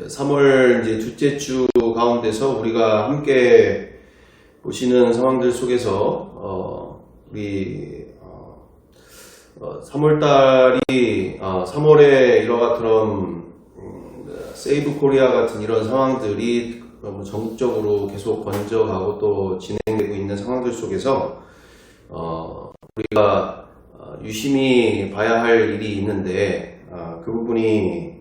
3월 이제 둘째 주 가운데서 우리가 함께 보시는 상황들 속에서 우리 3월달이 3월에 이와 같은 세이브 코리아 같은 이런 상황들이 전국적으로 계속 번져가고 또 진행되고 있는 상황들 속에서 우리가 유심히 봐야 할 일이 있는데 그 부분이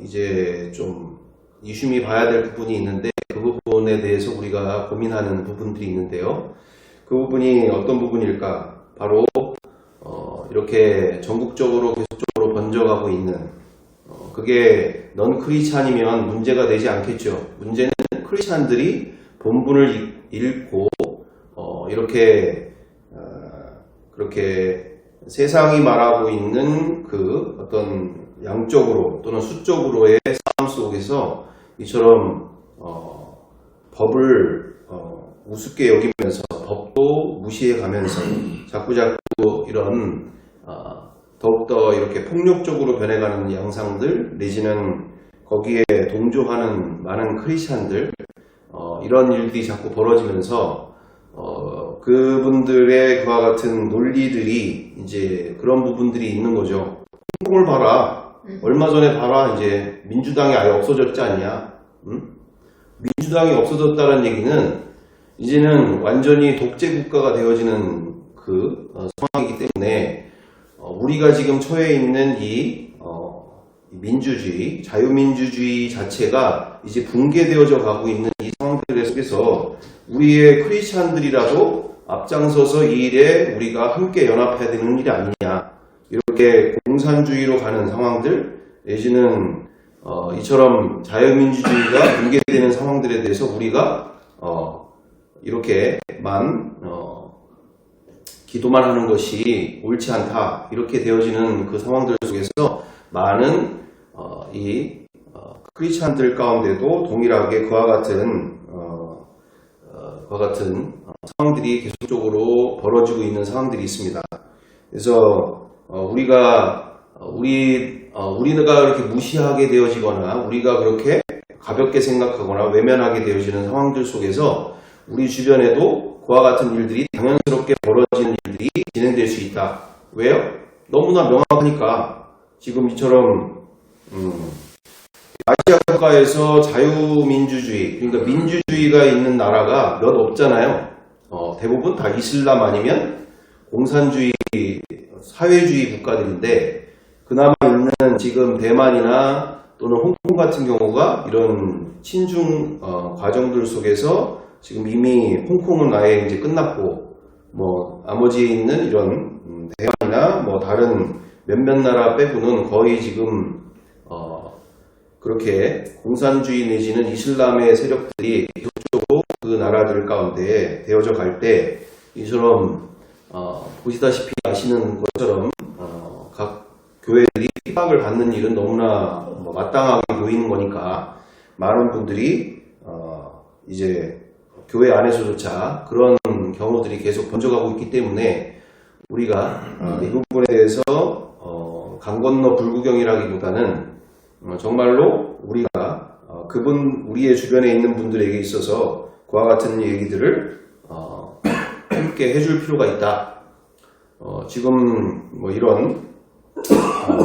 이제 좀 유심히 봐야 될 부분이 있는데 그 부분에 대해서 우리가 고민하는 부분들이 있는데요. 그 부분이 어떤 부분일까? 바로 이렇게 전국적으로 계속적으로 번져가고 있는 그게 넌 크리스찬이면 문제가 되지 않겠죠. 문제는 크리스찬들이 본분을 잃고 이렇게 그렇게 세상이 말하고 있는 그 어떤 양적으로 또는 수적으로의 싸움 속에서 이처럼 법을 우습게 여기면서 법도 무시해가면서 자꾸자꾸 이런 더욱더 이렇게 폭력적으로 변해가는 양상들 내지는 거기에 동조하는 많은 크리스찬들 이런 일들이 자꾸 벌어지면서 그분들의 그와 같은 논리들이 이제 그런 부분들이 있는 거죠. 홍콩을 봐라. 얼마 전에 봐라. 이제 민주당이 아예 없어졌지 않냐. 민주당이 없어졌다는 얘기는 이제는 완전히 독재 국가가 되어지는 그 상황이기 때문에 우리가 지금 처해 있는 이 민주주의, 자유민주주의 자체가 이제 붕괴되어져 가고 있는 이 상황들 속에서 우리의 크리스찬들이라도 앞장서서 이 일에 우리가 함께 연합해야 되는 일이 아니냐. 이렇게 공산주의로 가는 상황들 내지는 이처럼 자유민주주의가 붕괴되는 상황들에 대해서 우리가 이렇게만 기도만 하는 것이 옳지 않다 이렇게 되어지는 그 상황들 속에서 많은 크리스찬들 가운데도 동일하게 그와 같은 상황들이 계속적으로 벌어지고 있는 상황들이 있습니다. 그래서 우리가 이렇게 무시하게 되어지거나 우리가 그렇게 가볍게 생각하거나 외면하게 되어지는 상황들 속에서 우리 주변에도 그와 같은 일들이 당연스럽게 벌어지는 일들이 진행될 수 있다. 왜요? 너무나 명확하니까 지금 이처럼 아시아 국가에서 자유민주주의 그러니까 민주주의가 있는 나라가 몇 없잖아요. 대부분 다 이슬람 아니면 공산주의 사회주의 국가들인데 그나마 있는 지금 대만이나 또는 홍콩 같은 경우가 이런 친중 과정들 속에서 지금 이미 홍콩은 아예 이제 끝났고 뭐 나머지에 있는 이런 대만이나 뭐 다른 몇몇 나라 빼고는 거의 지금 그렇게 공산주의 내지는 이슬람의 세력들이 계속적으로 그 나라들 가운데 되어져 갈 때 이처럼 보시다시피 아시는 것처럼 각 교회들이 핍박을 받는 일은 너무나 마땅하게 보이는 거니까 많은 분들이 이제 교회 안에서조차 그런 경우들이 계속 번져가고 있기 때문에 우리가 이 부분에 대해서 강 건너 불구경이라기보다는 정말로 우리가 우리의 주변에 있는 분들에게 있어서 그와 같은 얘기들을 함께 해줄 필요가 있다. 지금 뭐 이런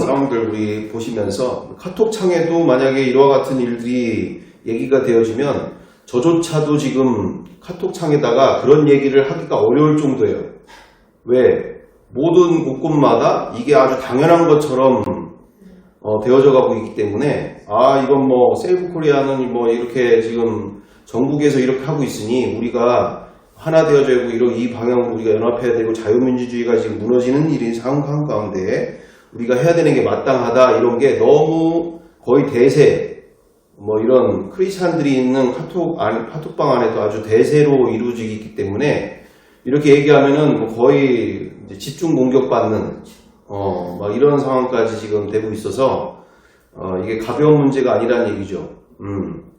상황들 우리 보시면서 카톡 창에도 만약에 이와 같은 일들이 얘기가 되어지면 저조차도 지금 카톡 창에다가 그런 얘기를 하기가 어려울 정도예요. 왜? 모든 곳곳마다 이게 아주 당연한 것처럼 되어져 가고 있기 때문에 이건 뭐 세이브 코리아는 뭐 이렇게 지금 전국에서 이렇게 하고 있으니 우리가 하나 되어져 있고 이 방향으로 우리가 연합해야 되고 자유민주주의가 지금 무너지는 일인 상황 가운데 우리가 해야 되는 게 마땅하다 이런 게 너무 거의 대세 뭐 이런 크리스찬들이 있는 카톡방 안에도 아주 대세로 이루어지기 있기 때문에 이렇게 얘기하면은 뭐 거의 이제 집중 공격받는 막 이런 상황까지 지금 되고 있어서 이게 가벼운 문제가 아니라는 얘기죠.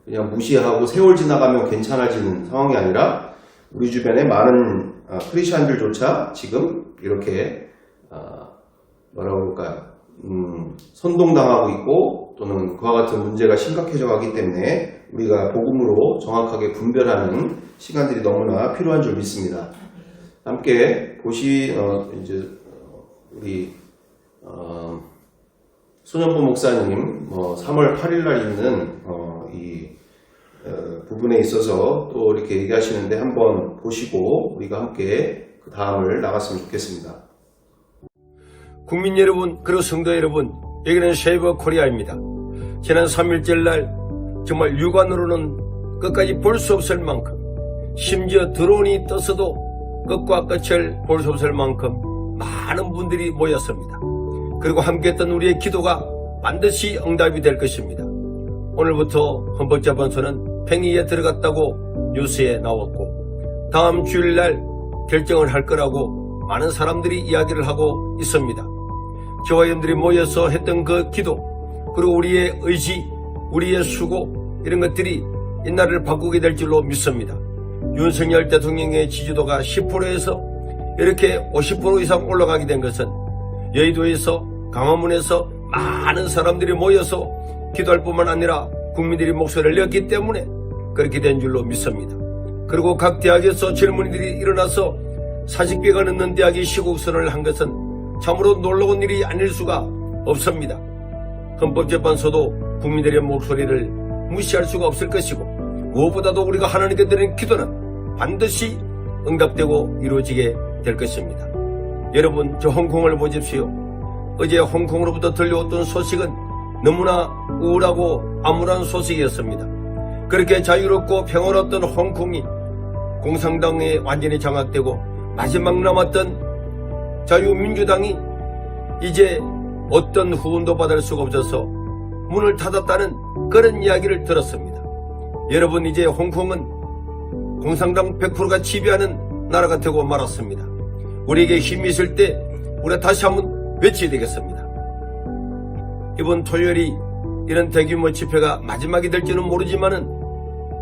그냥 무시하고 세월 지나가면 괜찮아지는 상황이 아니라 우리 주변에 많은 크리스찬들조차 지금 이렇게 뭐라고 그럴까요? 선동당하고 있고 또는 그와 같은 문제가 심각해져 가기 때문에 우리가 복음으로 정확하게 분별하는 시간들이 너무나 필요한 줄 믿습니다. 함께 우리 손현보 목사님 3월 8일 날 있는 이 부분에 있어서 또 이렇게 얘기하시는데 한번 보시고 우리가 함께 그 다음을 나갔으면 좋겠습니다. 국민 여러분, 그리고 성도 여러분, 여기는 쉐이버 코리아입니다. 지난 3일절 날 정말 육안으로는 끝까지 볼 수 없을 만큼, 심지어 드론이 떴어도 끝과 끝을 볼 수 없을 만큼 많은 분들이 모였습니다. 그리고 함께했던 우리의 기도가 반드시 응답이 될 것입니다. 오늘부터 헌법재판소는 팽의에 들어갔다고 뉴스에 나왔고, 다음 주일날 결정을 할 거라고 많은 사람들이 이야기를 하고 있습니다. 저와 여러분들이 모여서 했던 그 기도, 그리고 우리의 의지, 우리의 수고, 이런 것들이 이 나라를 바꾸게 될 줄로 믿습니다. 윤석열 대통령의 지지도가 10%에서 이렇게 50% 이상 올라가게 된 것은 여의도에서, 광화문에서 많은 사람들이 모여서 기도할 뿐만 아니라 국민들이 목소리를 냈기 때문에 그렇게 된 줄로 믿습니다. 그리고 각 대학에서 젊은이들이 일어나서 40개가 넘는 대학이 시국선언을 한 것은 참으로 놀라운 일이 아닐 수가 없습니다. 헌법재판소도 국민들의 목소리를 무시할 수가 없을 것이고, 무엇보다도 우리가 하나님께 드리는 기도는 반드시 응답되고 이루어지게 될 것입니다. 여러분, 저 홍콩을 보십시오. 어제 홍콩으로부터 들려왔던 소식은 너무나 우울하고 암울한 소식이었습니다. 그렇게 자유롭고 평화로웠던 홍콩이 공산당에 완전히 장악되고 마지막 남았던 자유민주당이 이제 어떤 후원도 받을 수가 없어서 문을 닫았다는 그런 이야기를 들었습니다. 여러분, 이제 홍콩은 공산당 100%가 지배하는 나라가 되고 말았습니다. 우리에게 힘이 있을 때 우리가 다시 한번 외쳐야 되겠습니다. 이번 토요일이 이런 대규모 집회가 마지막이 될지는 모르지만은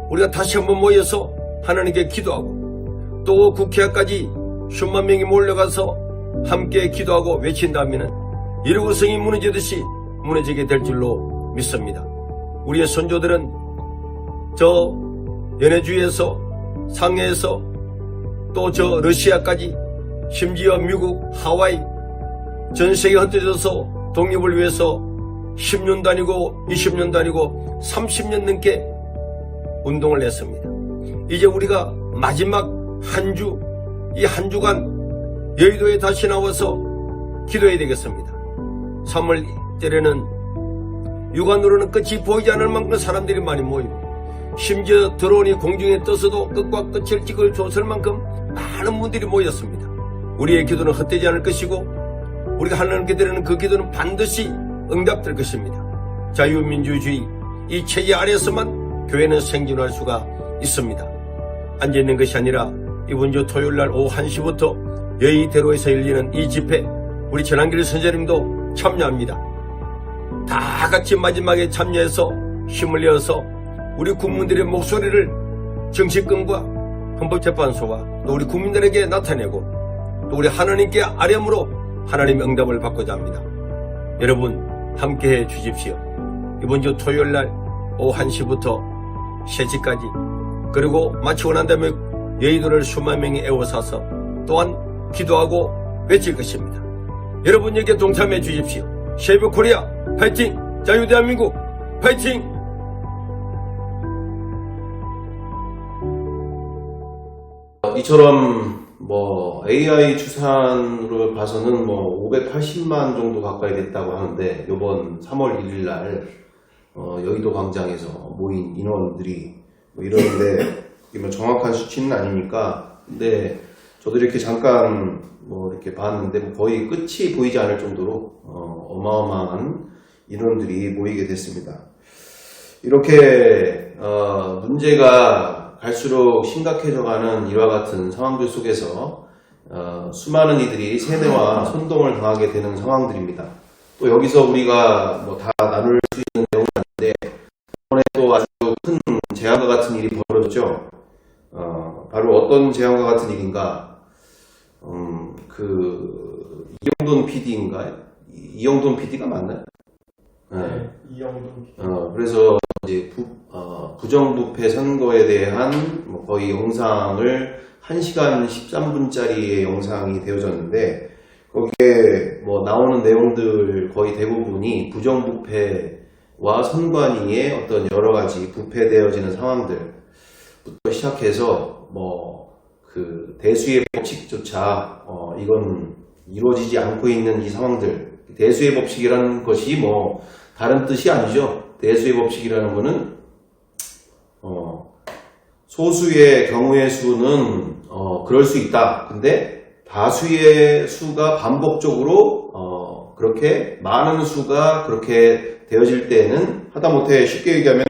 우리가 다시 한번 모여서 하나님께 기도하고 또 국회까지 수만 명이 몰려가서 함께 기도하고 외친다면 일구성이 무너지듯이 무너지게 될 줄로 믿습니다. 우리의 선조들은 저 연해주에서, 상해에서 또 저 러시아까지, 심지어 미국, 하와이 전 세계 흩어져서 독립을 위해서 10년도 아니고 20년도 아니고 30년 넘게 운동을 했습니다. 이제 우리가 마지막 한 주, 이 한 주간 여의도에 다시 나와서 기도해야 되겠습니다. 3월절에는 육안으로는 끝이 보이지 않을 만큼 사람들이 많이 모이고, 심지어 드론이 공중에 떠서도 끝과 끝을 찍을 줬을 만큼 많은 분들이 모였습니다. 우리의 기도는 헛되지 않을 것이고, 우리가 하나님께 드리는 그 기도는 반드시 응답될 것입니다. 자유민주주의 이 체계 아래서만 교회는 생존할 수가 있습니다. 앉아있는 것이 아니라 이번 주 토요일날 오후 1시부터 여의대로에서 열리는 이 집회, 우리 전한길 선생님도 참여합니다. 다 같이 마지막에 참여해서 힘을 내어서 우리 국민들의 목소리를 정치권과 헌법재판소와 또 우리 국민들에게 나타내고 또 우리 하나님께 아뢰므로 하나님의 응답을 받고자 합니다. 여러분, 함께해 주십시오. 이번 주 토요일날 오후 1시부터 3시까지, 그리고 마치고 난 다음에 여의도를 수만 명이 에워싸서 또한 기도하고 외칠 것입니다. 여러분, 여기에 동참해 주십시오. 쉐이버 코리아 파이팅! 자유대한민국 파이팅! 이처럼 AI 추산으로 봐서는 580만 정도 가까이 됐다고 하는데, 이번 3월 1일 날 여의도 광장에서 모인 인원들이 이러는데, 정확한 수치는 아니니까. 근데 저도 이렇게 잠깐 이렇게 봤는데 거의 끝이 보이지 않을 정도로 어마어마한 인원들이 모이게 됐습니다. 이렇게 문제가 갈수록 심각해져가는 이와 같은 상황들 속에서 수많은 이들이 세뇌와 선동을 당하게 되는 상황들입니다. 또 여기서 우리가 다 나눌 수 있는 내용은 아닌데, 이번에 또 아주 큰 재앙과 같은 일이 벌어졌죠. 바로 어떤 재앙과 같은 일인가? 이영돈 PD인가요? 이영돈 PD가 맞나요? 네. 이영돈. 그래서 이제 부정부패 선거에 대한 뭐 거의 영상을 1시간 13분짜리의 영상이 되어졌는데, 거기에 뭐 나오는 내용들 거의 대부분이 부정부패와 선관위의 어떤 여러 가지 부패되어지는 상황들부터 시작해서 뭐 그 대수의 법칙조차 이건 이루어지지 않고 있는 이 상황들. 대수의 법칙이라는 것이 뭐 다른 뜻이 아니죠. 대수의 법칙이라는 것은 소수의 경우의 수는 그럴 수 있다. 근데 다수의 수가 반복적으로 그렇게 많은 수가 그렇게 되어질 때는, 하다못해 쉽게 얘기하면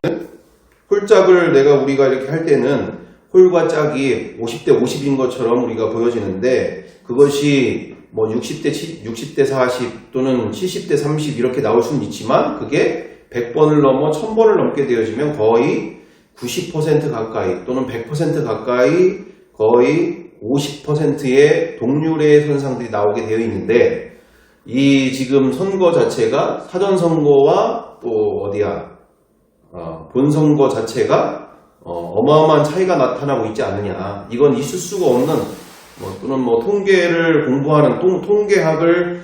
홀짝을 우리가 이렇게 할 때는 홀과 짝이 50대 50인 것처럼 우리가 보여지는데, 그것이 뭐 60대 40 또는 70대 30 이렇게 나올 수는 있지만, 그게 100번을 넘어 1000번을 넘게 되어지면 거의 90% 가까이 또는 100% 가까이 거의 50%의 동률의 현상들이 나오게 되어 있는데, 이 지금 선거 자체가 사전선거와 또 본선거 자체가 어마어마한 차이가 나타나고 있지 않느냐. 이건 있을 수가 없는, 또는 통계를 공부하는 통계학을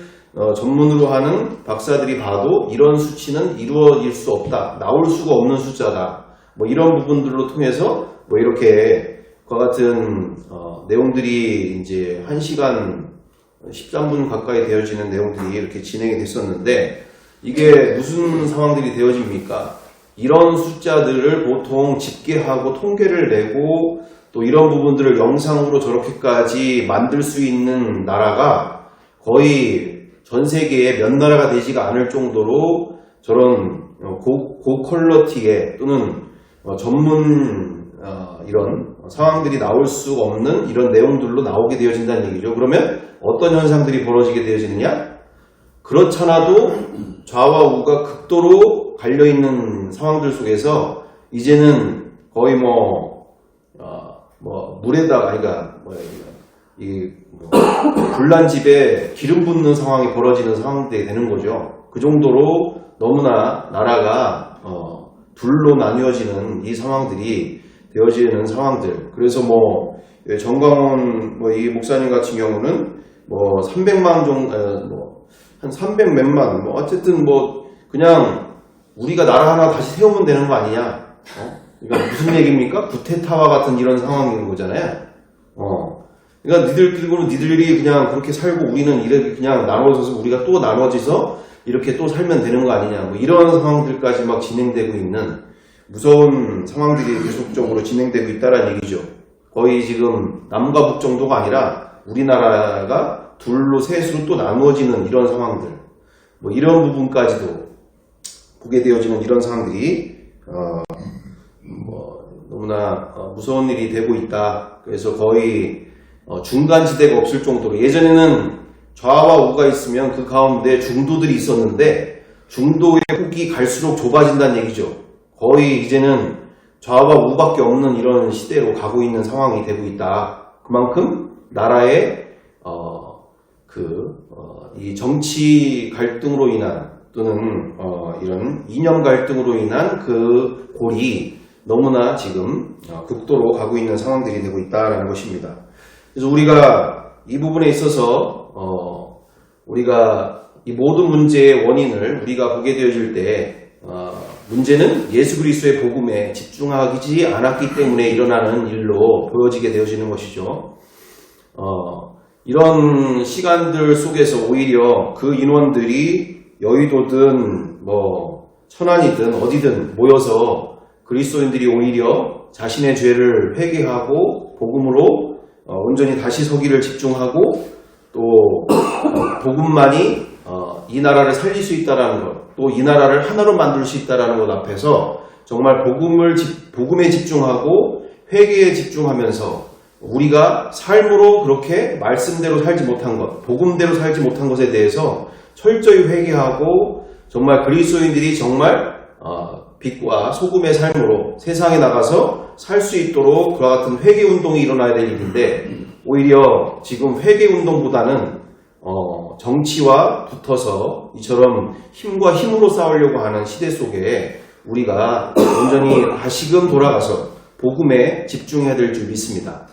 전문으로 하는 박사들이 봐도 이런 수치는 이루어질 수 없다. 나올 수가 없는 숫자다. 이런 부분들로 통해서 이렇게 그와 같은 내용들이 이제 1시간 13분 가까이 되어지는 내용들이 이렇게 진행이 됐었는데, 이게 무슨 상황들이 되어집니까? 이런 숫자들을 보통 집계하고 통계를 내고 또 이런 부분들을 영상으로 저렇게까지 만들 수 있는 나라가 거의 전 세계에 몇 나라가 되지가 않을 정도로 저런 고퀄러티의 또는 전문 이런 상황들이 나올 수 없는 이런 내용들로 나오게 되어진다는 얘기죠. 그러면 어떤 현상들이 벌어지게 되어지느냐? 그렇잖아도 좌와 우가 극도로 갈려있는 상황들 속에서 이제는 거의 물에다가, 불난 집에 기름 붓는 상황이 벌어지는 상황들이 되는 거죠. 그 정도로 너무나 나라가 둘로 나뉘어지는 이 상황들이 되어지는 상황들. 그래서 정광훈 이 목사님 같은 경우는 300만 정도, 한 300 몇만, 어쨌든 그냥 우리가 나라 하나 다시 세우면 되는 거 아니냐. 그러니까 무슨 얘기입니까? 구테타와 같은 이런 상황인 거잖아요. 그러니까 니들이 그냥 그렇게 살고 우리는 이렇게 그냥 나눠져서 우리가 또 나눠져서 이렇게 또 살면 되는 거 아니냐. 이런 상황들까지 막 진행되고 있는 무서운 상황들이 계속적으로 진행되고 있다는 얘기죠. 거의 지금 남과 북 정도가 아니라 우리나라가 둘로 셋으로 또 나누어지는 이런 상황들, 이런 부분까지도 보게 되어지는 이런 상황들이 너무나 무서운 일이 되고 있다. 그래서 거의 중간지대가 없을 정도로, 예전에는 좌와 우가 있으면 그 가운데 중도들이 있었는데 중도의 폭이 갈수록 좁아진다는 얘기죠. 거의 이제는 좌와 우밖에 없는 이런 시대로 가고 있는 상황이 되고 있다. 그만큼 나라의 이 정치 갈등으로 인한 또는 이런 이념 갈등으로 인한 그 골이 너무나 지금 극도로 가고 있는 상황들이 되고 있다는 것입니다. 그래서 우리가 이 부분에 있어서 우리가 이 모든 문제의 원인을 우리가 보게 되어질 때 문제는 예수 그리스도의 복음에 집중하지 않았기 때문에 일어나는 일로 보여지게 되어지는 것이죠. 이런 시간들 속에서 오히려 그 인원들이 여의도든 천안이든 어디든 모여서 그리스도인들이 오히려 자신의 죄를 회개하고 복음으로 온전히 다시 서기를 집중하고 또 복음만이 이 나라를 살릴 수 있다는 것, 또 이 나라를 하나로 만들 수 있다는 것 앞에서 정말 복음에 집중하고 회개에 집중하면서 우리가 삶으로 그렇게 말씀대로 살지 못한 것, 복음대로 살지 못한 것에 대해서 철저히 회개하고 정말 그리스도인들이 정말 빛과 소금의 삶으로 세상에 나가서 살 수 있도록 그와 같은 회개운동이 일어나야 될 일인데, 오히려 지금 회개운동보다는 정치와 붙어서 이처럼 힘과 힘으로 싸우려고 하는 시대 속에 우리가 온전히 다시금 돌아가서 복음에 집중해야 될 줄 믿습니다.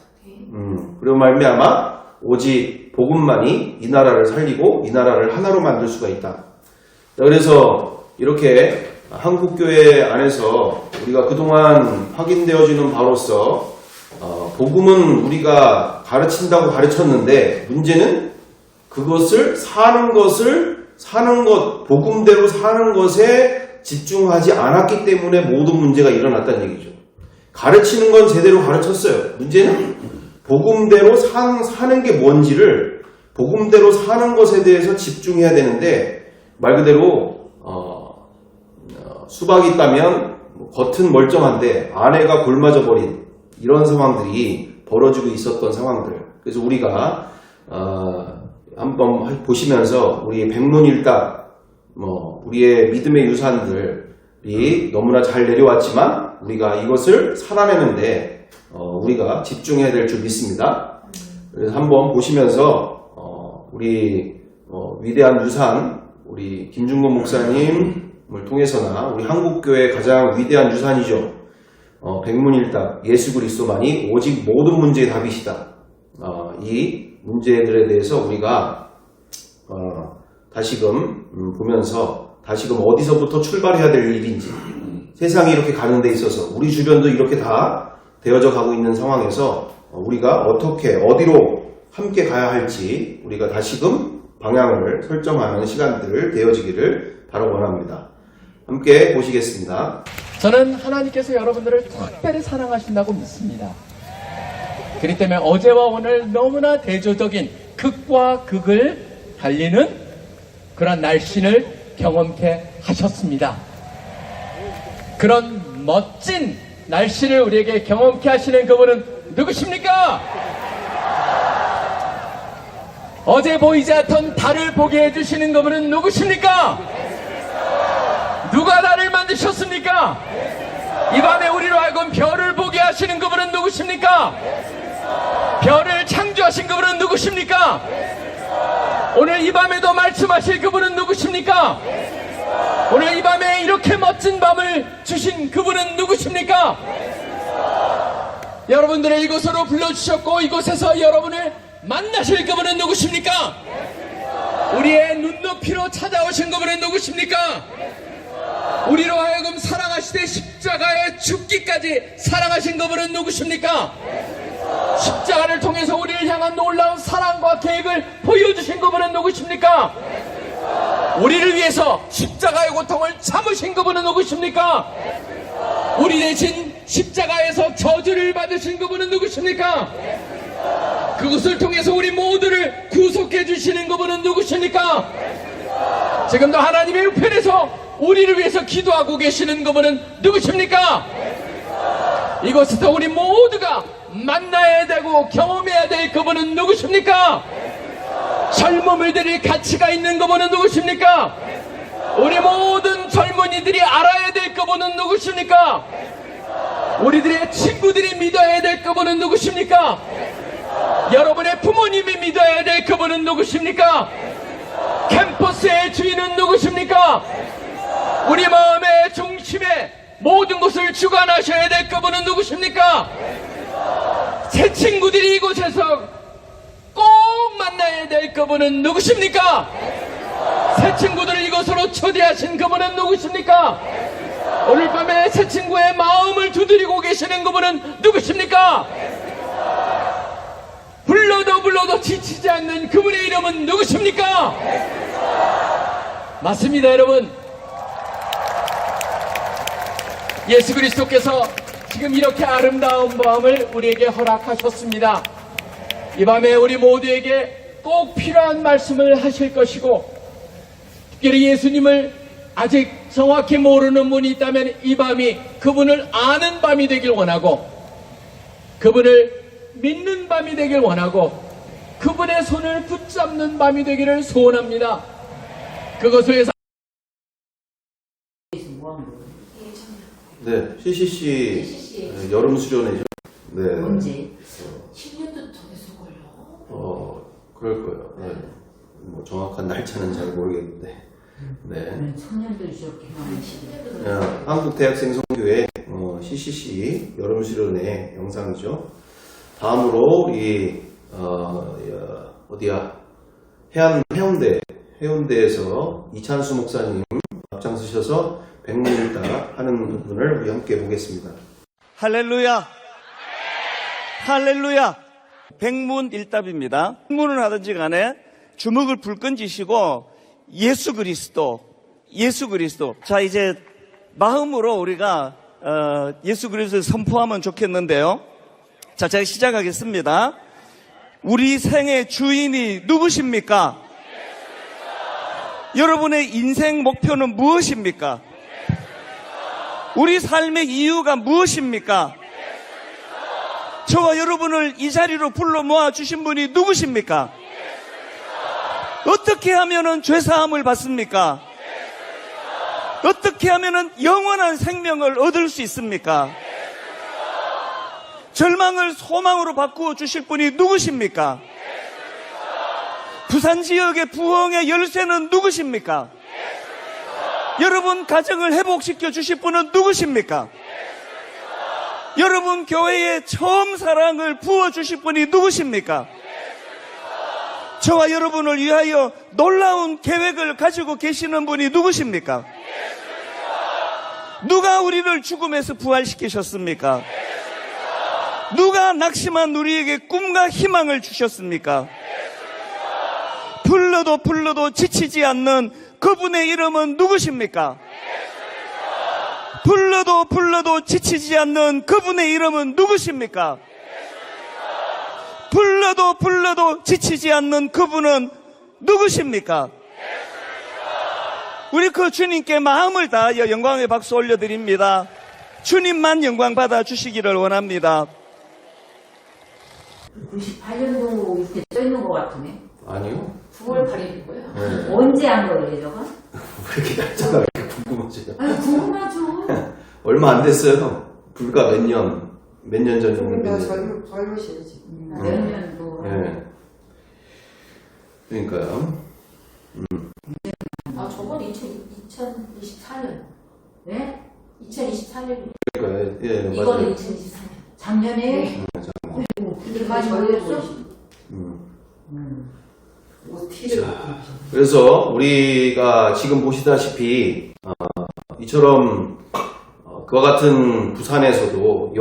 그리고 말미암아 오직 복음만이 이 나라를 살리고 이 나라를 하나로 만들 수가 있다. 그래서 이렇게 한국교회 안에서 우리가 그동안 확인되어지는 바로서 복음은 우리가 가르친다고 가르쳤는데 문제는 그것을 사는 것, 복음대로 사는 것에 집중하지 않았기 때문에 모든 문제가 일어났다는 얘기죠. 가르치는 건 제대로 가르쳤어요. 문제는 복음대로 사는 게 뭔지를 복음대로 사는 것에 대해서 집중해야 되는데 말 그대로 수박이 있다면 겉은 멀쩡한데 안에가 골마져 버린 이런 상황들이 벌어지고 있었던 상황들. 그래서 우리가 한번 보시면서 우리 백문일답 우리의 믿음의 유산들이 너무나 잘 내려왔지만 우리가 이것을 살아내는데 우리가 집중해야 될 줄 믿습니다. 그래서 한번 보시면서 우리 위대한 유산 우리 김중건 목사님을 통해서나 우리 한국교회의 가장 위대한 유산이죠. 백문일답 예수 그리스도만이 오직 모든 문제의 답이시다. 이 문제들에 대해서 우리가 다시금 보면서 다시금 어디서부터 출발해야 될 일인지 세상이 이렇게 가는 데 있어서 우리 주변도 이렇게 다 되어져 가고 있는 상황에서 우리가 어떻게 어디로 함께 가야 할지 우리가 다시금 방향을 설정하는 시간들 되어지기를 바라 원합니다. 함께 보시겠습니다. 저는 하나님께서 여러분들을 특별히 사랑하신다고 믿습니다. 그렇기 때문에 어제와 오늘 너무나 대조적인 극과 극을 달리는 그런 날씨를 경험케 하셨습니다. 그런 멋진 날씨를 우리에게 경험케 하시는 그분은 누구십니까? 어제 보이지 않던 달을 보게 해주시는 그분은 누구십니까? 누가 달을 만드셨습니까? 이 밤에 우리로 하여금 별을 보게 하시는 그분은 누구십니까? 별을 창조하신 그분은 누구십니까? 오늘 이 밤에도 말씀하실 그분은 누구십니까? 오늘 이 밤에 이렇게 멋진 밤을 주신 그분은 누구십니까? 여러분들을 이곳으로 불러주셨고 이곳에서 여러분을 만나실 그분은 누구십니까? 우리의 눈높이로 찾아오신 그분은 누구십니까? 우리로 하여금 사랑하시되 십자가에 죽기까지 사랑하신 그분은 누구십니까? 십자가를 통해서 우리를 향한 놀라운 사랑과 계획을 보여주신 그분은 누구십니까? 우리를 위해서 십자가의 고통을 참으신 그분은 누구십니까? 우리 대신 십자가에서 저주를 받으신 그분은 누구십니까? 그것을 통해서 우리 모두를 구속해 주시는 그분은 누구십니까? 지금도 하나님의 우편에서 우리를 위해서 기도하고 계시는 그분은 누구십니까? 이곳에서 우리 모두가 만나야 되고 경험해야 될 그분은 누구십니까? 젊음을 드릴 가치가 있는 그분은 누구십니까? 우리 모든 젊은이들이 알아야 될 그분은 누구십니까? 우리들의 친구들이 믿어야 될 그분은 누구십니까? 여러분의 부모님이 믿어야 될 그분은 누구십니까? 캠퍼스의 주인은 누구십니까? 우리 마음의 중심에 모든 것을 주관하셔야 될 그분은 누구십니까? 새 친구들이 이곳에서 꼭 만나야 될 그분은 누구십니까? 새 친구들을 이곳으로 초대하신 그분은 누구십니까? 오늘 밤에 새 친구의 마음을 두드리고 계시는 그분은 누구십니까? 불러도 지치지 않는 그분의 이름은 누구십니까? 맞습니다, 여러분. 예수 그리스도께서 지금 이렇게 아름다운 밤을 우리에게 허락하셨습니다. 이 밤에 우리 모두에게 꼭 필요한 말씀을 하실 것이고, 특별히 예수님을 아직 정확히 모르는 분이 있다면 이 밤이 그분을 아는 밤이 되길 원하고, 그분을 믿는 밤이 되길 원하고, 그분의 손을 붙잡는 밤이 되기를 소원합니다. 그것을 위해서 네, CCC 여름 수련회죠. 네. 언제? 10년도 더 돼서 걸려. 그럴 거예요. 네. 뭐 정확한 날짜는 잘 모르겠는데. 네. 청년들 이렇게 많으시죠. 한국대학생성교회 CCC 여름수련회 영상이죠. 다음으로 이 어디야 해운대에서 이찬수 목사님 앞장서셔서 백문일답 하는 부분을 우리 함께 보겠습니다. 할렐루야! 할렐루야! 백문일답입니다. 백문을 하든지 간에 주먹을 불끈 쥐시고 예수 그리스도. 자, 이제 마음으로 우리가 예수 그리스도를 선포하면 좋겠는데요. 자, 제가 시작하겠습니다. 우리 생의 주인이 누구십니까? 여러분의 인생 목표는 무엇입니까? 우리 삶의 이유가 무엇입니까? 저와 여러분을 이 자리로 불러 모아 주신 분이 누구십니까? 어떻게 하면은 죄사함을 받습니까? 어떻게 하면은 영원한 생명을 얻을 수 있습니까? 절망을 소망으로 바꾸어 주실 분이 누구십니까? 부산 지역의 부흥의 열쇠는 누구십니까? 여러분 가정을 회복시켜 주실 분은 누구십니까? 여러분 교회에 처음 사랑을 부어 주실 분이 누구십니까? 저와 여러분을 위하여 놀라운 계획을 가지고 계시는 분이 누구십니까? 누가 우리를 죽음에서 부활시키셨습니까? 누가 낙심한 우리에게 꿈과 희망을 주셨습니까? 불러도 지치지 않는 그분의 이름은 누구십니까? 불러도 지치지 않는 그분의 이름은 누구십니까? 불러도 지치지 않는 그분은 누구십니까? 우리 그 주님께 마음을 다하여 영광의 박수 올려드립니다. 주님만 영광 받아 주시기를 원합니다. 98년도 이렇게 써있는 것 같으네. 아니요. 9월 8일이고요. 네. 언제 한 거예요, 저거? 왜 이렇게 날짜가 이렇게 궁금하세요? 아니, 궁금하죠. 얼마 안 됐어요. 불과 몇 년 전 정도. 젊으시지. 몇 년도. 네. 그러니까요. 아, 저번 2024년. 네? 2024년. 그러니까 예, 이거는 맞아요. 2024년. 작년에? 근데 많이 걸렸어. 뭐 티를. 그래서 우리가 지금 보시다시피 이처럼 그와 같은 부산에서도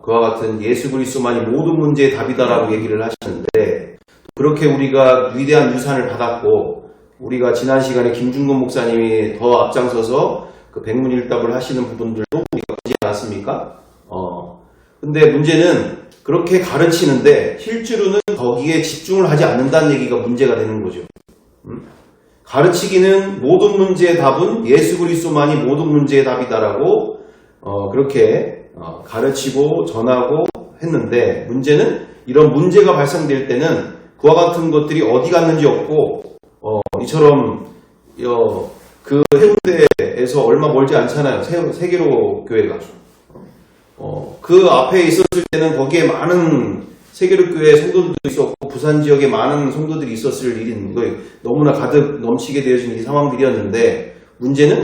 그와 같은 예수 그리스도만이 모든 문제의 답이다라고 얘기를 하시는데, 그렇게 우리가 위대한 유산을 받았고, 우리가 지난 시간에 김중근 목사님이 더 앞장서서 그 백문일답을 하시는 부분들도 우리가 보지 않았습니까? 근데 문제는 그렇게 가르치는데 실제로는 거기에 집중을 하지 않는다는 얘기가 문제가 되는 거죠. 가르치기는 모든 문제의 답은 예수 그리스도만이 모든 문제의 답이다라고 그렇게 가르치고 전하고 했는데, 문제는 이런 문제가 발생될 때는 그와 같은 것들이 어디 갔는지 없고, 이처럼 그 해운대에서 얼마 멀지 않잖아요. 세계로 교회가. 그 앞에 있었을 때는 거기에 많은 세계로 교회 성도들도 있었고 부산 지역에 많은 성도들이 있었을 일인 거예요. 너무나 가득 넘치게 되어진 이 상황들이었는데, 문제는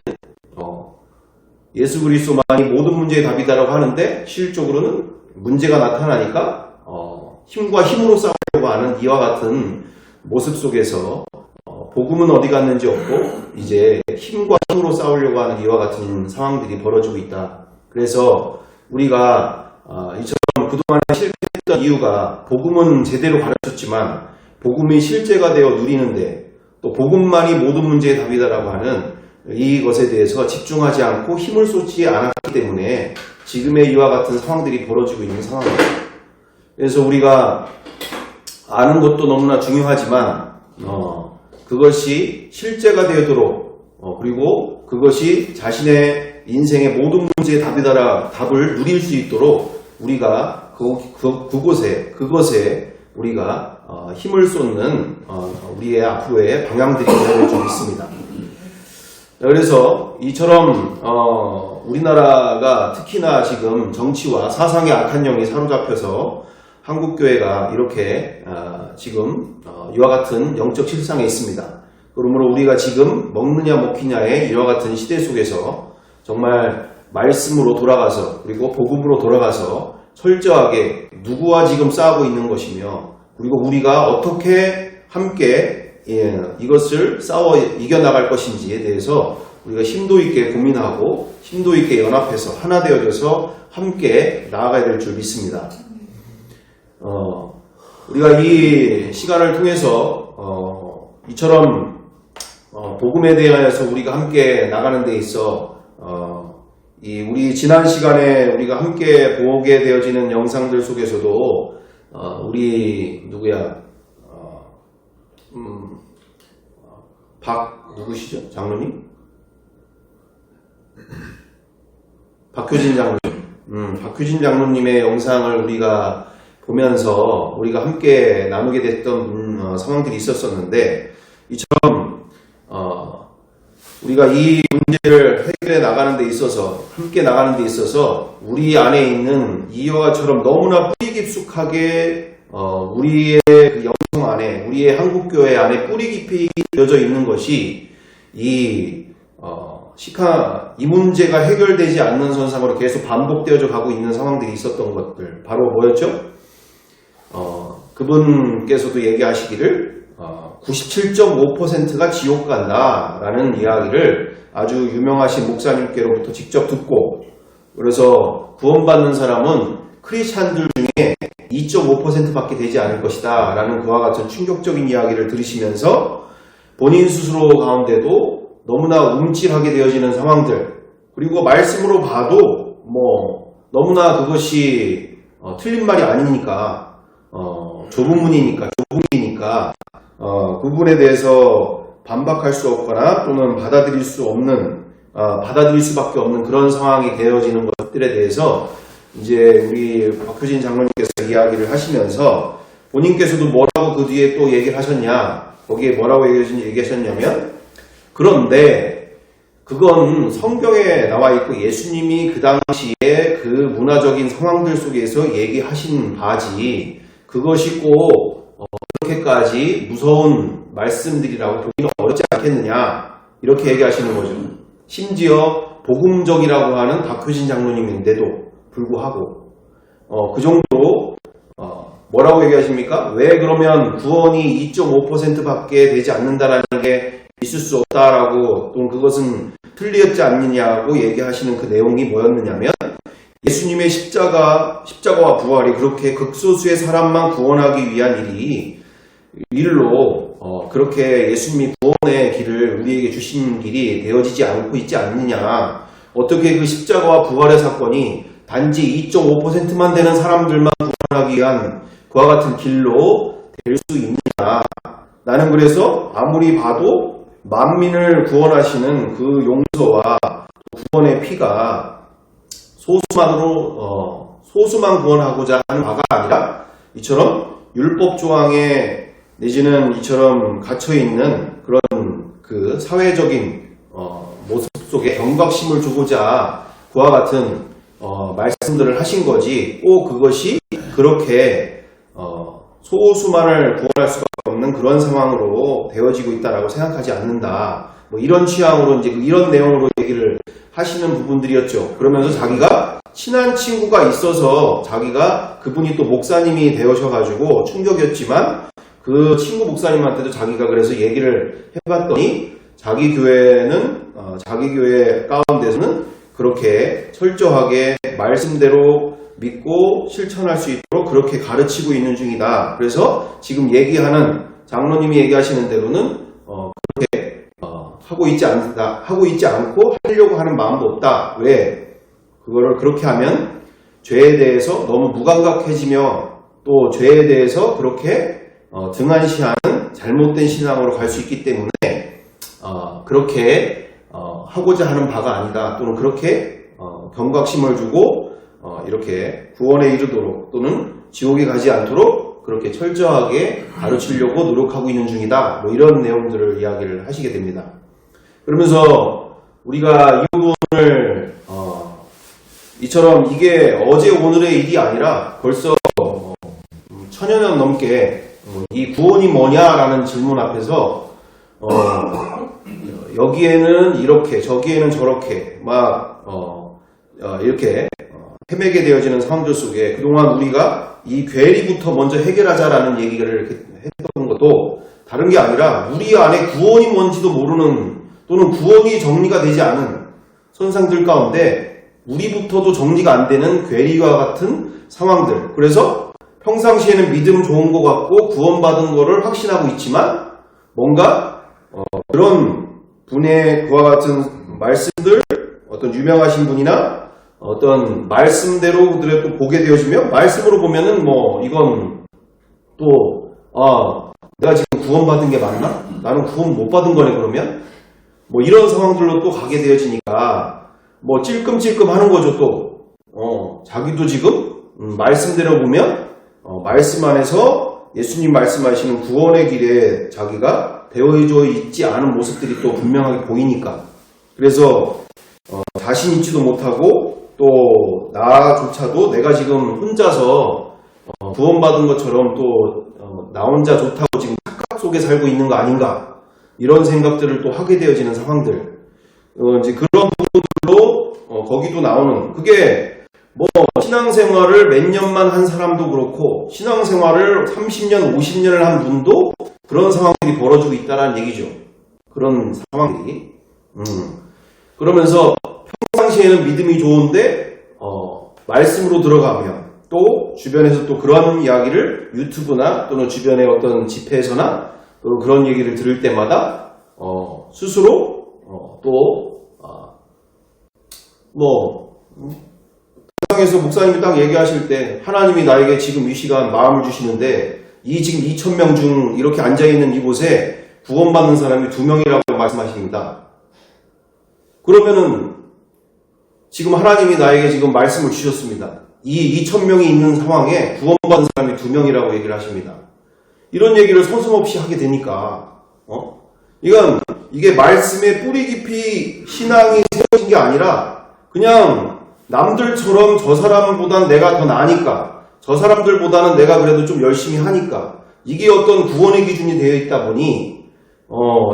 예수 그리스도만이 모든 문제의 답이다라고 하는데 실질적으로는 문제가 나타나니까 힘과 힘으로 싸우려고 하는 이와 같은 모습 속에서 복음은 어디 갔는지 없고 이제 힘과 힘으로 싸우려고 하는 이와 같은 상황들이 벌어지고 있다. 그래서 우리가 이처럼 그동안 실패했던 이유가, 복음은 제대로 가르쳤지만 복음이 실제가 되어 누리는데 또 복음만이 모든 문제의 답이다라고 하는 이것에 대해서 집중하지 않고 힘을 쏟지 않았기 때문에 지금의 이와 같은 상황들이 벌어지고 있는 상황입니다. 그래서 우리가 아는 것도 너무나 중요하지만 그것이 실제가 되도록 그리고 그것이 자신의 인생의 모든 문제의 답을 누릴 수 있도록 우리가 그것에 우리가 힘을 쏟는 우리의 앞으로의 방향들이 되어질 줄 있습니다. 그래서 이처럼 우리나라가 특히나 지금 정치와 사상의 악한 영이 사로잡혀서 한국교회가 이렇게 지금 이와 같은 영적 실상에 있습니다. 그러므로 우리가 지금 먹느냐 먹히냐의 이와 같은 시대 속에서 정말 말씀으로 돌아가서 그리고 복음으로 돌아가서 철저하게 누구와 지금 싸우고 있는 것이며 그리고 우리가 어떻게 함께 이것을 싸워 이겨나갈 것인지에 대해서 우리가 심도 있게 고민하고 심도 있게 연합해서 하나 되어져서 함께 나아가야 될 줄 믿습니다. 우리가 이 시간을 통해서 이처럼 복음에 대하여서 우리가 함께 나가는 데 있어 우리 지난 시간에 우리가 함께 보게 되어지는 영상들 속에서도 우리 누구야 누구시죠? 장로님? 박효진 장로님. 박효진 장로님의 영상을 우리가 보면서 우리가 함께 나누게 됐던 상황들이 있었었는데 이처럼 우리가 이 문제를 해결해 나가는 데 있어서 함께 나가는 데 있어서 우리 안에 있는 이와처럼 너무나 뿌리 깊숙하게 우리의 그 영성 안에 우리의 한국교회 안에 뿌리 깊이 되어져 있는 것이 이 문제가 해결되지 않는 선상으로 계속 반복되어져 가고 있는 상황들이 있었던 것들 바로 뭐였죠? 그분께서도 얘기하시기를 97.5%가 지옥 간다라는 이야기를 아주 유명하신 목사님께로부터 직접 듣고 그래서 구원받는 사람은 크리스찬들 중에 2.5%밖에 되지 않을 것이다 라는 그와 같은 충격적인 이야기를 들으시면서 본인 스스로 가운데도 너무나 움찔하게 되어지는 상황들 그리고 말씀으로 봐도 너무나 그것이 틀린 말이 아니니까 좁은 문이니까 그 부분에 대해서 반박할 수 없거나 또는 받아들일 수밖에 없는 그런 상황이 되어지는 것들에 대해서 이제 우리 박효진 장로님께서 이야기를 하시면서 본인께서도 뭐라고 그 뒤에 또 얘기를 하셨냐 거기에 뭐라고 얘기하셨냐면 그런데 그건 성경에 나와 있고 예수님이 그 당시에 그 문화적인 상황들 속에서 얘기하신 바지 그것이 꼭 그렇게까지 무서운 말씀들이라고 보기는 어렵지 않겠느냐 이렇게 얘기하시는 거죠. 심지어 복음적이라고 하는 박효진 장로님인데도 불구하고 그 정도로 뭐라고 얘기하십니까? 왜 그러면 구원이 2.5%밖에 되지 않는다라는 게 있을 수 없다라고 또 그것은 틀리었지 않느냐고 얘기하시는 그 내용이 뭐였느냐면 예수님의 십자가와 부활이 그렇게 극소수의 사람만 구원하기 위한 일로 그렇게 예수님이 구원의 길을 우리에게 주신 길이 되어지지 않고 있지 않느냐 어떻게 그 십자가와 부활의 사건이 단지 2.5%만 되는 사람들만 구원하기 위한 그와 같은 길로 될 수 있느냐 나는 그래서 아무리 봐도 만민을 구원하시는 그 용서와 구원의 피가 소수만 구원하고자 하는 바가 아니라 이처럼 율법 조항에 내지는 이처럼 갇혀있는 그런 그 사회적인 모습 속에 경각심을 주고자 그와 같은 말씀들을 하신 거지 꼭 그것이 그렇게 소수만을 구원할 수밖에 없는 그런 상황으로 되어지고 있다라고 생각하지 않는다. 이런 취향으로 이제 이런 내용으로 얘기를 하시는 부분들이었죠. 그러면서 자기가 친한 친구가 있어서 자기가 그분이 또 목사님이 되어셔가지고 충격이었지만 그 친구 목사님한테도 자기가 그래서 얘기를 해봤더니 자기 교회는 자기 교회 가운데서는 그렇게 철저하게 말씀대로 믿고 실천할 수 있도록 그렇게 가르치고 있는 중이다. 그래서 지금 얘기하는 장로님이 얘기하시는 대로는 그렇게 하고 있지 않고 하려고 하는 마음도 없다. 왜? 그거를 그렇게 하면 죄에 대해서 너무 무감각해지며 또 죄에 대해서 그렇게 등한시하는 잘못된 신앙으로 갈 수 있기 때문에 그렇게 하고자 하는 바가 아니다. 또는 그렇게 경각심을 주고 이렇게 구원에 이르도록 또는 지옥에 가지 않도록 그렇게 철저하게 가르치려고 노력하고 있는 중이다. 이런 내용들을 이야기를 하시게 됩니다. 그러면서 우리가 이 부분을 이처럼 이게 어제 오늘의 일이 아니라 벌써 천여 년 넘게 이 구원이 뭐냐라는 질문 앞에서 여기에는 이렇게 저기에는 저렇게 막 이렇게 헤매게 되어지는 상황들 속에 그동안 우리가 이 괴리부터 먼저 해결하자라는 얘기를 이렇게 했던 것도 다른 게 아니라 우리 안에 구원이 뭔지도 모르는 또는 구원이 정리가 되지 않은 선상들 가운데 우리부터도 정리가 안 되는 괴리와 같은 상황들. 그래서 평상시에는 믿음 좋은 것 같고 구원받은 거를 확신하고 있지만 뭔가 그런 분의 그와 같은 말씀들 어떤 유명하신 분이나 어떤 말씀대로 그들을 또 보게 되어지며 말씀으로 보면은 뭐 이건 또 내가 지금 구원받은 게 맞나? 나는 구원 못 받은 거네 그러면? 뭐 이런 상황들로 또 가게 되어지니까 뭐 찔끔찔끔 하는 거죠 또. 자기도 지금 말씀대로 보면 말씀 안에서 예수님 말씀하시는 구원의 길에 자기가 되어져 있지 않은 모습들이 또 분명하게 보이니까 그래서 자신 있지도 못하고 또 나조차도 내가 지금 혼자서 구원받은 것처럼 또 나 혼자 좋다고 지금 착각 속에 살고 있는 거 아닌가 이런 생각들을 또 하게 되어지는 상황들 이제 그런 부분들로 거기도 나오는 그게 뭐 신앙생활을 몇 년만 한 사람도 그렇고 신앙생활을 30년 50년을 한 분도 그런 상황들이 벌어지고 있다는 얘기죠. 그런 상황들이 그러면서 평상시에는 믿음이 좋은데 말씀으로 들어가면 또 주변에서 또 그런 이야기를 유튜브나 또는 주변의 어떤 집회에서나 또 그런 얘기를 들을 때마다 스스로 세상에서 목사님이 딱 얘기하실 때 하나님이 나에게 지금 이 시간 마음을 주시는데 이 지금 2,000명 중 이렇게 앉아있는 이곳에 구원받는 사람이 2명이라고 말씀하십니다. 그러면은 지금 하나님이 나에게 지금 말씀을 주셨습니다. 이 2,000명이 있는 상황에 구원받은 사람이 2명이라고 얘기를 하십니다. 이런 얘기를 서슴없이 하게 되니까 이게 말씀의 뿌리 깊이 신앙이 세워진 게 아니라 그냥 남들처럼 저 사람보다는 내가 더 나으니까 저 사람들보다는 내가 그래도 좀 열심히 하니까 이게 어떤 구원의 기준이 되어 있다 보니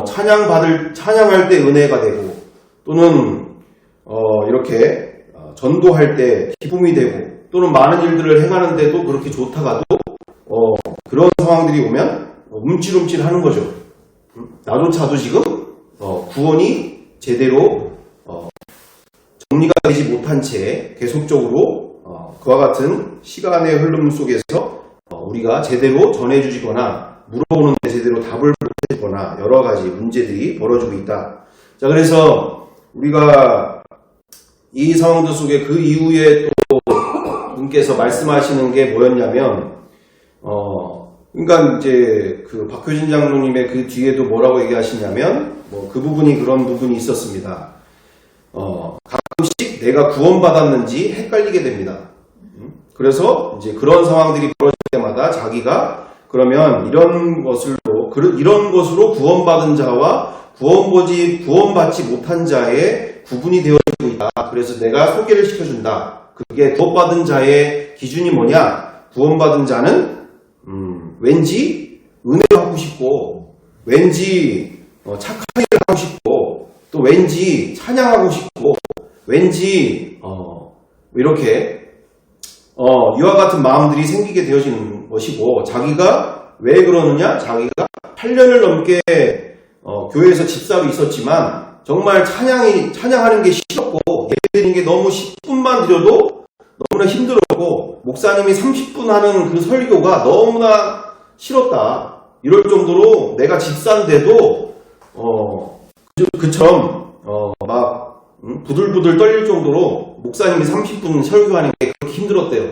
찬양할 때 은혜가 되고 또는 이렇게 전도할 때 기쁨이 되고 또는 많은 일들을 행하는데도 그렇게 좋다가도 그런 상황들이 오면 움찔움찔 하는 거죠. 나조차도 지금 구원이 제대로 정리가 되지 못한 채 계속적으로 그와 같은 시간의 흐름 속에서 우리가 제대로 전해주지거나 물어보는데 제대로 답을 못해주거나 여러 가지 문제들이 벌어지고 있다. 자, 그래서 우리가 이 상황들 속에 그 이후에 또 분께서 말씀하시는 게 뭐였냐면 그러니까 이제 그 박효진 장로님의 그 뒤에도 뭐라고 얘기하시냐면 그 부분이 그런 부분이 있었습니다. 가끔씩 내가 구원받았는지 헷갈리게 됩니다. 그래서 이제 그런 상황들이 벌어질 때마다 자기가 그러면 이런 것으로 구원받은 자와 구원받지 못한 자의 구분이 되어지고 있다. 그래서 내가 소개를 시켜준다. 그게 구원받은 자의 기준이 뭐냐? 구원받은 자는 왠지 은혜를 하고 싶고 왠지 착한 일을 하고 싶고 또 왠지 찬양하고 싶고 왠지 이렇게 이와 같은 마음들이 생기게 되어지는 것이고 자기가 왜 그러느냐? 자기가 8년을 넘게 교회에서 집사로 있었지만 정말 찬양하는 게 싫었고 예배드리는 게 너무 10분만 드려도 너무나 힘들었고 목사님이 30분 하는 그 설교가 너무나 싫었다. 이럴 정도로 내가 집사인데도 그처럼 막 부들부들 떨릴 정도로 목사님이 30분 설교하는 게 그렇게 힘들었대요.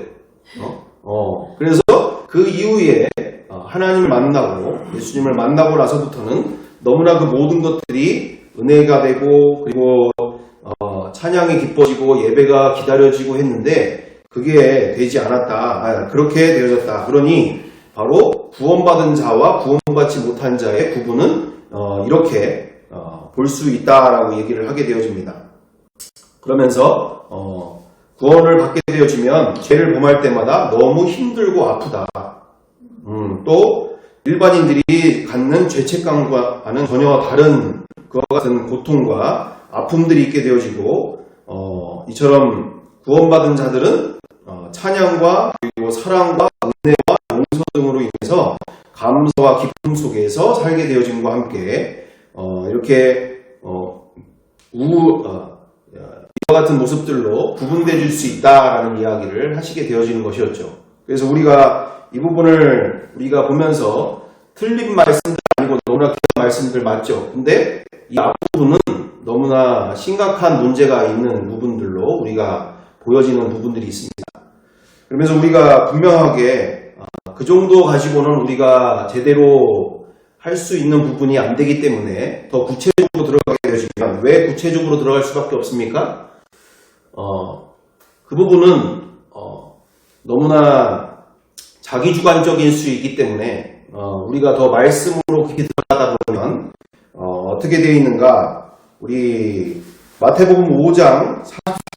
그래서 그 이후에 하나님을 만나고 예수님을 만나고 나서부터는 너무나 그 모든 것들이 은혜가 되고 그리고 찬양이 기뻐지고 예배가 기다려지고 했는데 그게 되지 않았다. 그렇게 되어졌다. 그러니 바로 구원받은 자와 구원받지 못한 자의 구분은 이렇게 볼 수 있다라고 얘기를 하게 되어집니다. 그러면서 구원을 받게 되어지면 죄를 범할 때마다 너무 힘들고 아프다. 또 일반인들이 갖는 죄책감과는 전혀 다른 그와 같은 고통과 아픔들이 있게 되어지고 이처럼 구원받은 자들은 찬양과 그리고 사랑과 은혜와 용서 등으로 인해서 감사와 기쁨 속에서 살게 되어짐과 함께 이렇게 이와 같은 모습들로 구분되어 줄 수 있다라는 이야기를 하시게 되어지는 것이었죠. 그래서 우리가 이 부분을 우리가 보면서 틀린 말씀들 아니고 너무나 귀한 말씀들 맞죠. 근데 이 앞부분은 너무나 심각한 문제가 있는 부분들로 우리가 보여지는 부분들이 있습니다. 그러면서 우리가 분명하게 그 정도 가지고는 우리가 제대로 할 수 있는 부분이 안 되기 때문에 더 구체적으로 들어가게 되어지면 왜 구체적으로 들어갈 수밖에 없습니까? 그 부분은 너무나 자기주관적인 수 있기 때문에 우리가 더 말씀으로 깊이 들어가다 보면 어떻게 되어 있는가? 우리 마태복음 5장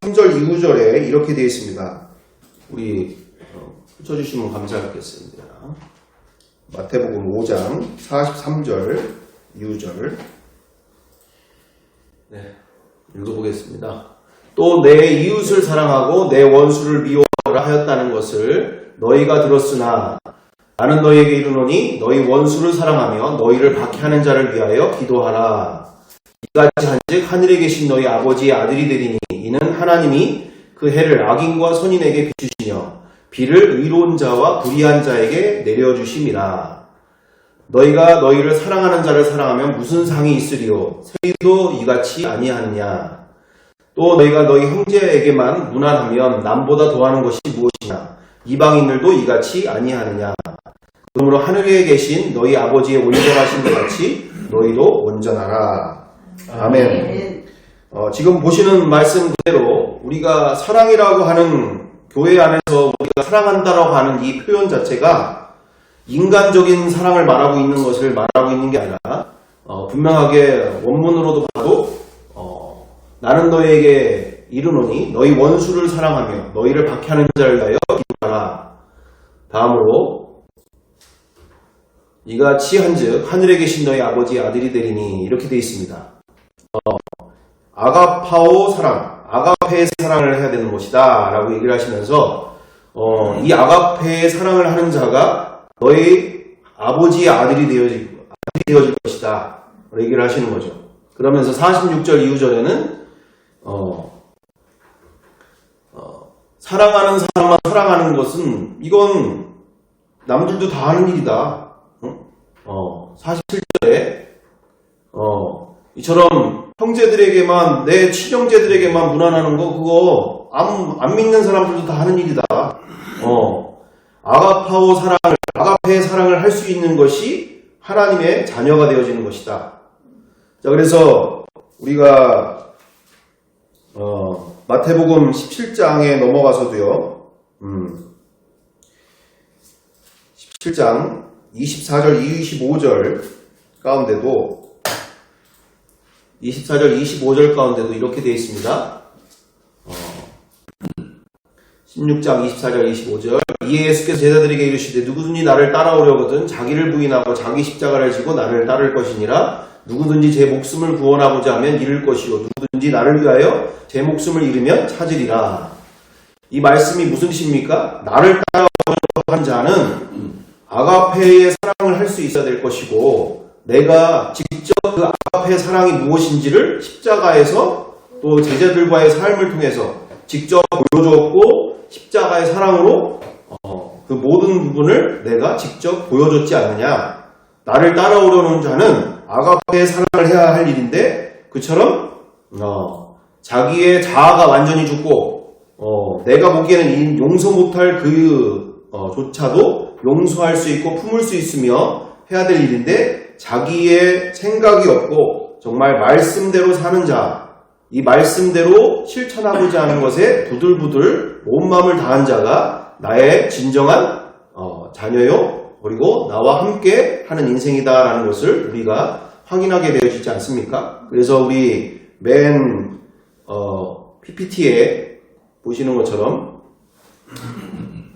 43절 이후절에 이렇게 되어 있습니다. 우리 붙여주시면 감사하겠습니다. 마태복음 5장 43절 이후절 읽어보겠습니다. 또 내 이웃을 사랑하고 내 원수를 미워하라 하였다는 것을 너희가 들었으나 나는 너희에게 이르노니 너희 원수를 사랑하며 너희를 박해하는 자를 위하여 기도하라. 이같이 한즉 하늘에 계신 너희 아버지의 아들이 되리니 이는 하나님이 그 해를 악인과 선인에게 비추시며 비를 의로운 자와 불의한 자에게 내려주심이라. 너희가 너희를 사랑하는 자를 사랑하면 무슨 상이 있으리요? 세리도 이같이 아니하느냐? 또 너희가 너희 형제에게만 무난하면 남보다 더하는 것이 무엇이냐? 이방인들도 이같이 아니하느냐? 그러므로 하늘에 계신 너희 아버지의 온전하신 것 같이 너희도 온전하라. 아멘. 지금 보시는 말씀 그대로 우리가 사랑이라고 하는 교회 안에서 우리가 사랑한다라고 하는 이 표현 자체가 인간적인 사랑을 말하고 있는 것을 말하고 있는 게 아니라 분명하게 원문으로도 봐도 나는 너희에게 이르노니 너희 원수를 사랑하며 너희를 박해하는 자를 위하여 기도하라. 다음으로 이같이 한즉 하늘에 계신 너희 아버지의 아들이 되리니 이렇게 되어 있습니다. 아가파오 사랑, 아가페의 사랑을 해야 되는 것이다 라고 얘기를 하시면서 이 아가페의 사랑을 하는 자가 너희 아버지의 아들이 되어질 것이다 라고 얘기를 하시는 거죠. 그러면서 46절 이후절에는 사랑하는 사람만 사랑하는 것은 이건 남들도 다 하는 일이다. 47절에 이처럼 형제들에게만 내 친형제들에게만 무난하는 거 그거 안 믿는 사람들도 다 하는 일이다. 아가파오 사랑을 아가페의 사랑을 할 수 있는 것이 하나님의 자녀가 되어지는 것이다. 자, 그래서 우리가 마태복음 17장에 넘어가서도요. 17장 24절 25절 가운데도 24절 25절 가운데도 이렇게 되어 있습니다. 16장 24절 25절 이에 예수께서 제자들에게 이르시되 누구든지 나를 따라오려거든 자기를 부인하고 자기 십자가를 지고 나를 따를 것이니라. 누구든지 제 목숨을 구원하고자 하면 잃을 것이요 누구든지 나를 위하여 제 목숨을 잃으면 찾으리라. 이 말씀이 무슨 뜻입니까? 나를 따라오려고 한 자는 아가페의 사랑을 할 수 있어야 될 것이고 내가 직접 그 아가페의 사랑이 무엇인지를 십자가에서 또 제자들과의 삶을 통해서 직접 보여줬고 십자가의 사랑으로 그 모든 부분을 내가 직접 보여줬지 않느냐. 나를 따라오려는 자는 아가페의 사랑을 해야 할 일인데 그처럼 자기의 자아가 완전히 죽고 내가 보기에는 용서 못할 그 조차도 용서할 수 있고 품을 수 있으며 해야 될 일인데 자기의 생각이 없고 정말 말씀대로 사는 자, 이 말씀대로 실천하고자 하는 것에 부들부들 온 마음을 다한 자가 나의 진정한 자녀요 그리고 나와 함께 하는 인생이다라는 것을 우리가 확인하게 되어지지 않습니까? 그래서 우리 맨 PPT에 보시는 것처럼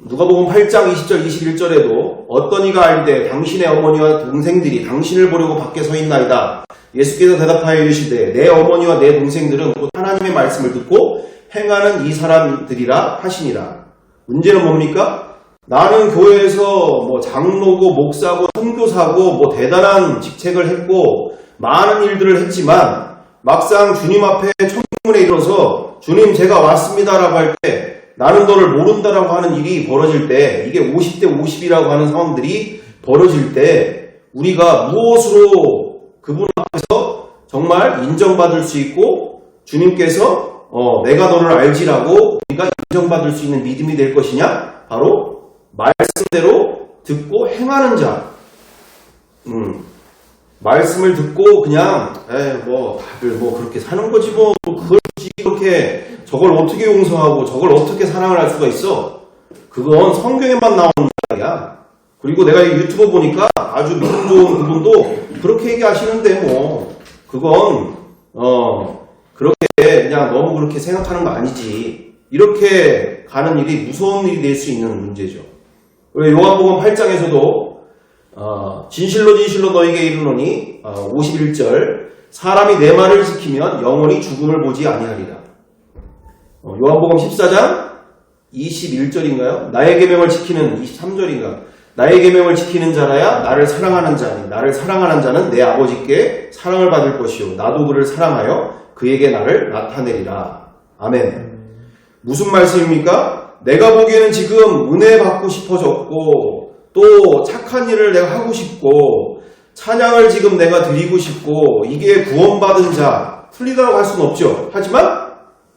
누가복음 8장 20절 21절에도 어떤 이가 알되 당신의 어머니와 동생들이 당신을 보려고 밖에 서 있나이다. 예수께서 대답하여 이르시되 내 어머니와 내 동생들은 곧 하나님의 말씀을 듣고 행하는 이 사람들이라 하시니라. 문제는 뭡니까? 나는 교회에서 뭐 장로고 목사고 선교사고 뭐 대단한 직책을 했고 많은 일들을 했지만 막상 주님 앞에 청문회에 이르러서 주님 제가 왔습니다라고 할 때 나는 너를 모른다라고 하는 일이 벌어질 때, 이게 50대 50이라고 하는 상황들이 벌어질 때 우리가 무엇으로 그분 앞에서 정말 인정받을 수 있고 주님께서 내가 너를 알지라고 우리가 인정받을 수 있는 믿음이 될 것이냐? 바로 말씀대로 듣고 행하는 자. 말씀을 듣고 그냥 뭐 다들 뭐 그렇게 사는 거지 뭐 그걸 굳이 그렇게 저걸 어떻게 용서하고 저걸 어떻게 사랑을 할 수가 있어? 그건 성경에만 나오는 이야기야. 그리고 내가 이 유튜브 보니까 아주 믿음 좋은 그분도 그렇게 얘기하시는데 뭐 그건 그렇게 그냥 너무 그렇게 생각하는 거 아니지. 이렇게 가는 일이 무서운 일이 될 수 있는 문제죠. 왜 요한복음 8장에서도 진실로 진실로 너에게 이르노니 51절 사람이 내 말을 지키면 영원히 죽음을 보지 아니하리라. 요한복음 14장 21절인가요? 나의 계명을 지키는 23절인가? 나의 계명을 지키는 자라야 나를 사랑하는 자니 나를 사랑하는 자는 내 아버지께 사랑을 받을 것이요 나도 그를 사랑하여 그에게 나를 나타내리라. 아멘. 무슨 말씀입니까? 내가 보기에는 지금 은혜 받고 싶어졌고 또 착한 일을 내가 하고 싶고 찬양을 지금 내가 드리고 싶고 이게 구원받은 자 틀리다고 할 수는 없죠. 하지만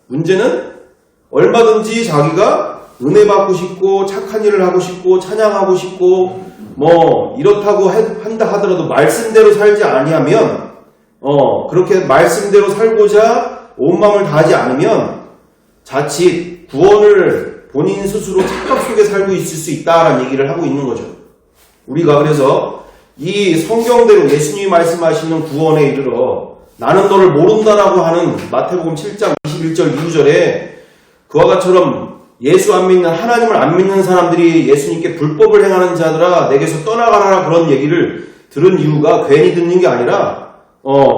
문제는 얼마든지 자기가 은혜 받고 싶고 착한 일을 하고 싶고 찬양하고 싶고 뭐 이렇다고 한다 하더라도 말씀대로 살지 아니하면 그렇게 말씀대로 살고자 온 마음을 다하지 않으면 자칫 구원을 본인 스스로 착각 속에 살고 있을 수 있다라는 얘기를 하고 있는 거죠. 우리가 그래서 이 성경대로 예수님이 말씀하시는 구원에 이르러 나는 너를 모른다라고 하는 마태복음 7장 21절 2절에 그와 같처럼 예수 안 믿는 하나님을 안 믿는 사람들이 예수님께 불법을 행하는 자들아 내게서 떠나가라 그런 얘기를 들은 이유가 괜히 듣는 게 아니라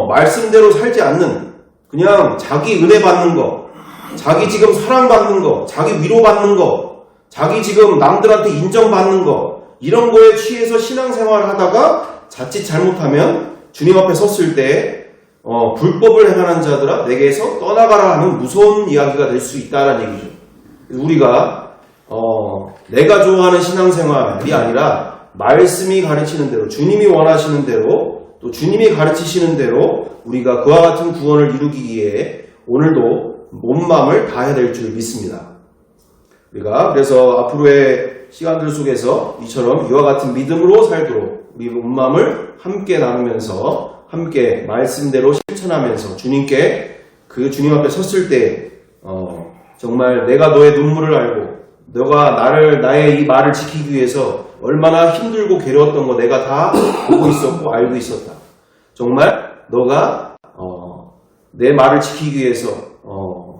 말씀대로 살지 않는 그냥 자기 은혜 받는 거 자기 지금 사랑받는 거 자기 위로받는 거 자기 지금 남들한테 인정받는 거 이런 거에 취해서 신앙생활을 하다가 자칫 잘못하면 주님 앞에 섰을 때 불법을 행하는 자들아 내게서 떠나가라 하는 무서운 이야기가 될 수 있다는 얘기죠. 우리가 내가 좋아하는 신앙생활이 아니라 말씀이 가르치는 대로 주님이 원하시는 대로 또 주님이 가르치시는 대로 우리가 그와 같은 구원을 이루기 위해 오늘도 온 마음을 다해야 될 줄 믿습니다. 우리가 그래서 앞으로의 시간들 속에서 이처럼 이와 같은 믿음으로 살도록 우리 온 마음을 함께 나누면서 함께 말씀대로 실천하면서 주님께 그 주님 앞에 섰을 때 정말 내가 너의 눈물을 알고 너가 나의 이 말을 지키기 위해서 얼마나 힘들고 괴로웠던 거 내가 다 보고 있었고 알고 있었다. 정말 너가 내 말을 지키기 위해서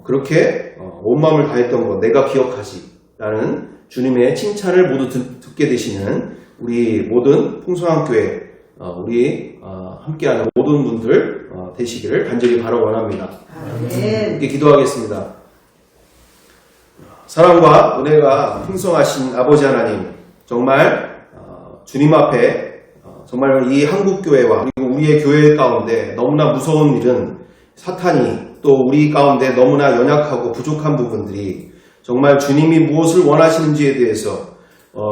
그렇게 온 마음을 다했던 거 내가 기억하지 라는 주님의 칭찬을 모두 듣게 되시는 우리 모든 풍성한교회 우리 함께하는 모든 분들 되시기를 간절히 바라 원합니다. 함께 기도하겠습니다. 사랑과 은혜가 풍성하신 아버지 하나님 정말 주님 앞에 정말 이 한국교회와 그리고 우리의 교회 가운데 너무나 무서운 일은 사탄이 또 우리 가운데 너무나 연약하고 부족한 부분들이 정말 주님이 무엇을 원하시는지에 대해서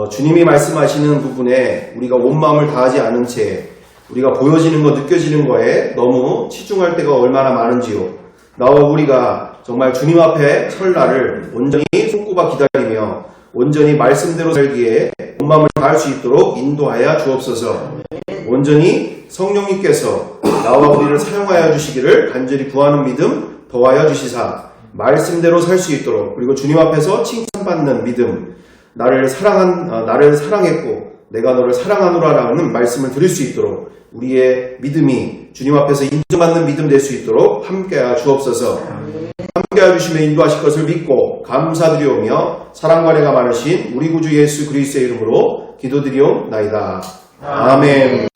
주님이 말씀하시는 부분에 우리가 온 마음을 다하지 않은 채 우리가 보여지는 거 느껴지는 거에 너무 치중할 때가 얼마나 많은지요. 나와 우리가 정말 주님 앞에 설 날을 온전히 손꼽아 기다리며 온전히 말씀대로 살기에 온 마음을 다할 수 있도록 인도하여 주옵소서. 온전히 성령님께서 나와 우리를 사용하여 주시기를 간절히 구하는 믿음 더하여 주시사 말씀대로 살 수 있도록 그리고 주님 앞에서 칭찬받는 믿음 나를 사랑했고 내가 너를 사랑하노라라는 말씀을 들을 수 있도록 우리의 믿음이 주님 앞에서 인정받는 믿음 될 수 있도록 함께하여 주옵소서. 함께하여 주시며 인도하실 것을 믿고 감사드리오며 사랑과 은혜가 많으신 우리 구주 예수 그리스도의 이름으로 기도드리옵나이다. 아멘.